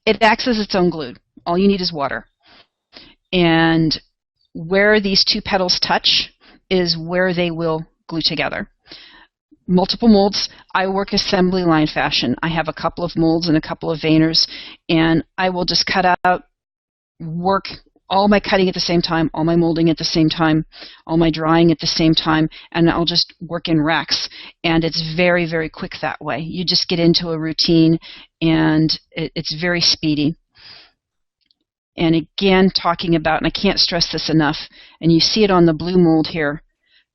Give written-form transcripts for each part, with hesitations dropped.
It acts as its own glue. All you need is water. And where these two petals touch is where they will glue together. Multiple molds. I work assembly line fashion. I have a couple of molds and a couple of veiners, and I will just cut out, work all my cutting at the same time, all my molding at the same time, all my drying at the same time, and I'll just work in racks. And it's very, very quick that way. You just get into a routine, and it's very speedy. And again, talking about, and I can't stress this enough, and you see it on the blue mold here,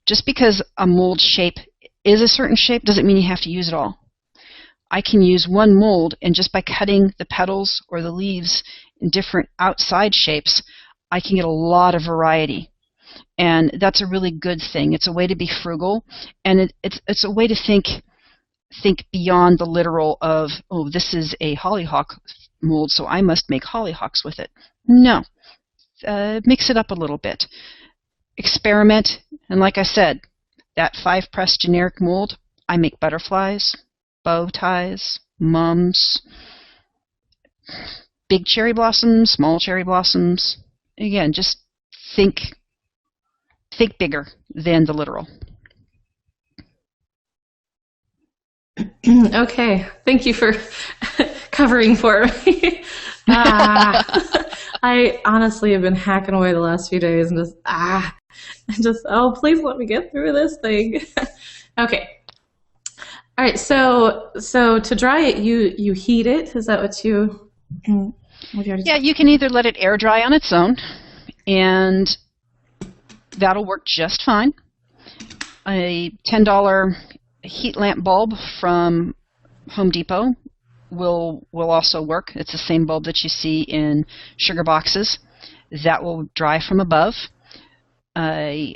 just because a mold shape is a certain shape doesn't mean you have to use it all. I can use one mold, and just by cutting the petals or the leaves in different outside shapes, I can get a lot of variety. And that's a really good thing. It's a way to be frugal, and it's a way to think beyond the literal of, oh, this is a hollyhock mold, so I must make hollyhocks with it. No. Mix it up a little bit. Experiment, and like I said, that 5-press generic mold, I make butterflies, bow ties, mums, big cherry blossoms, small cherry blossoms. Again, just think bigger than the literal. Okay, thank you for covering for me. I honestly have been hacking away the last few days and just oh, please let me get through this thing. Okay. All right, so to dry it, you heat it. Is that what you already Yeah, you can either let it air dry on its own, and that'll work just fine. A $10 heat lamp bulb from Home Depot will also work. It's the same bulb that you see in sugar boxes. That will dry from above. A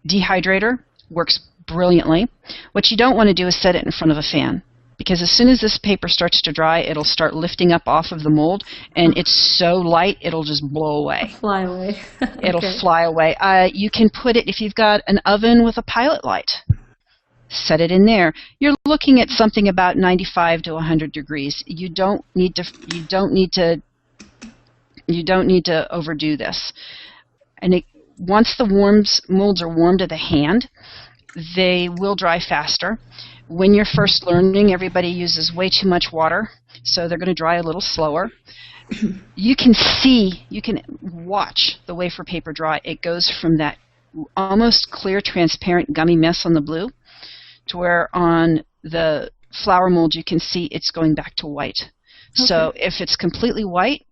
dehydrator works brilliantly. What you don't want to do is set it in front of a fan, because as soon as this paper starts to dry, it'll start lifting up off of the mold, and it's so light it'll just blow away. Fly away. It'll fly away. You can put it, if you've got an oven with a pilot light, set it in there. You're looking at something about 95 to 100 degrees. You don't need to overdo this. And once the molds are warm to the hand, they will dry faster. When you're first learning, everybody uses way too much water, so they're going to dry a little slower. You can watch the wafer paper dry. It goes from that almost clear, transparent, gummy mess on the blue to where on the flower mold you can see it's going back to white. Okay. So if it's completely white,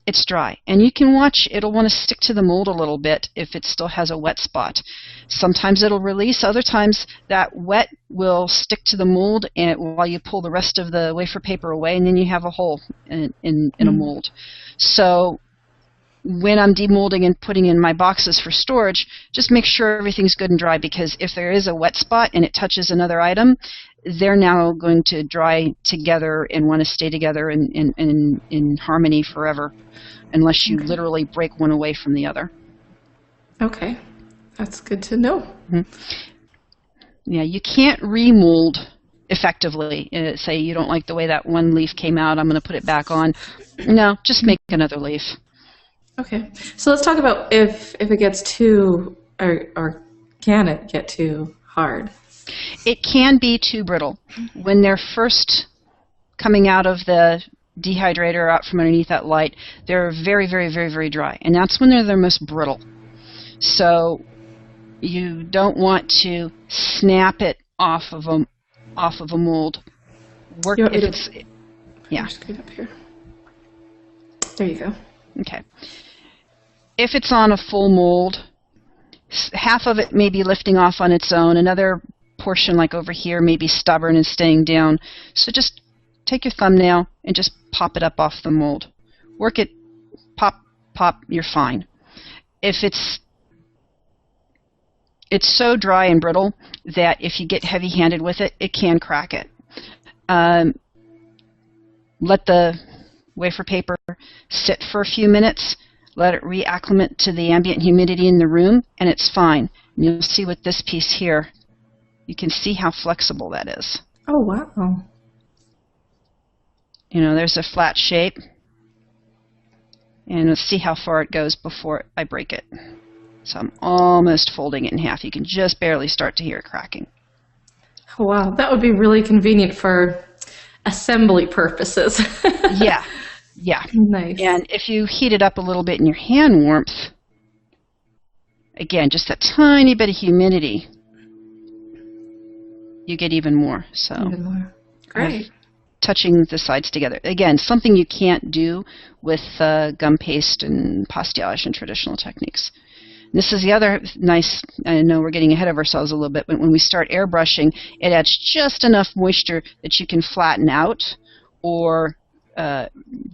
it's dry. And you can watch, it'll want to stick to the mold a little bit if it still has a wet spot. Sometimes it'll release, other times that wet will stick to the mold while you pull the rest of the wafer paper away, and then you have a hole in a mold. So when I'm demolding and putting in my boxes for storage, just make sure everything's good and dry, because if there is a wet spot and it touches another item, they're now going to dry together and want to stay together in harmony forever, unless you literally break one away from the other. Okay, that's good to know. Mm-hmm. Yeah, you can't remold effectively. Say you don't like the way that one leaf came out, I'm going to put it back on. No, just make another leaf. Okay, so let's talk about if it gets too, or can it get too hard? It can be too brittle. When they're first coming out of the dehydrator, out from underneath that light, they're very, very, very, very dry. And that's when they're their most brittle. So you don't want to snap it off of a mold. Work if it's yeah. Just get up here. There you go. Okay. If it's on a full mold, half of it may be lifting off on its own. Another portion, like over here, may be stubborn and staying down. So just take your thumbnail and just pop it up off the mold. Work it, pop, pop, you're fine. If it's so dry and brittle that if you get heavy-handed with it, it can crack it. Let the wafer paper sit for a few minutes, let it reacclimate to the ambient humidity in the room, and it's fine. And you'll see with this piece here, you can see how flexible that is. Oh, wow. You know, there's a flat shape. And let's see how far it goes before I break it. So I'm almost folding it in half. You can just barely start to hear it cracking. Wow, that would be really convenient for assembly purposes. Yeah. Nice. And if you heat it up a little bit in your hand warmth, again, just a tiny bit of humidity, you get even more. So Even more. Great. Touching the sides together. Again, something you can't do with gum paste and pastillage and traditional techniques. This is the other nice, I know we're getting ahead of ourselves a little bit, but when we start airbrushing, it adds just enough moisture that you can flatten out or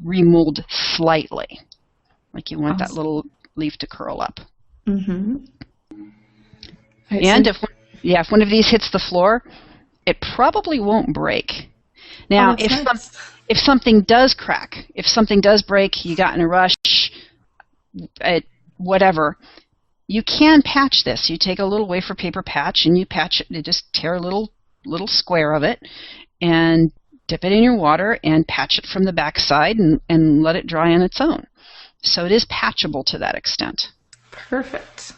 remold slightly. Like you want that little leaf to curl up. Mm-hmm. Right, And if one of these hits the floor, it probably won't break. Now, if something does crack, if something does break, you got in a rush, whatever, you can patch this. You take a little wafer paper patch and you patch it. You just tear a little square of it and dip it in your water and patch it from the back side and let it dry on its own. So it is patchable to that extent. Perfect.